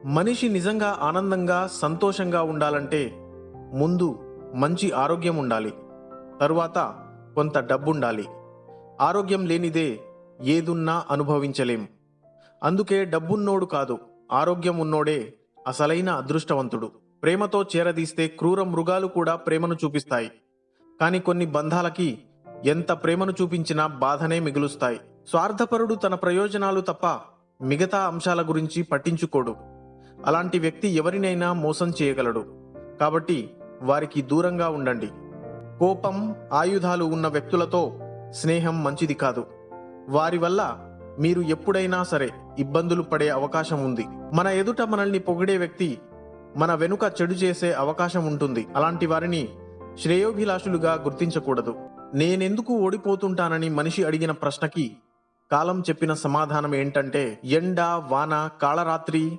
మనిషి నిజంగా ఆనందంగా, సంతోషంగా ఉండాలంటే ముందు మంచి ఆరోగ్యం ఉండాలి. తరువాత కొంత డబ్బుండాలి. ఆరోగ్యం లేనిదే ఏదున్నా అనుభవించలేం. అందుకే డబ్బున్నోడు కాదు, ఆరోగ్యం ఉన్నోడే అసలైన అదృష్టవంతుడు. ప్రేమతో చేరదీస్తే క్రూర మృగాలు కూడా ప్రేమను చూపిస్తాయి. కానీ కొన్ని బంధాలకి ఎంత ప్రేమను చూపించినా బాధనే మిగులుస్తాయి. స్వార్థపరుడు తన ప్రయోజనాలు తప్ప మిగతా అంశాల గురించి పట్టించుకోడు. అలాంటి వ్యక్తి ఎవరినైనా మోసం చేయగలడు. కాబట్టి వారికి దూరంగా ఉండండి. కోపం, ఆయుధాలు ఉన్న వ్యక్తులతో స్నేహం మంచిది కాదు. వారి వల్ల మీరు ఎప్పుడైనా సరే ఇబ్బందులు పడే అవకాశం ఉంది. మన ఎదుట మనల్ని పొగిడే వ్యక్తి మన వెనుక చెడు చేసే అవకాశం ఉంటుంది. అలాంటి వారిని శ్రేయోభిలాషులుగా గుర్తించకూడదు. నేనెందుకు ఓడిపోతుంటానని మనిషి అడిగిన ప్రశ్నకి కాలం చెప్పిన సమాధానం ఏంటంటే ఎండ, వాన, కాళరాత్రి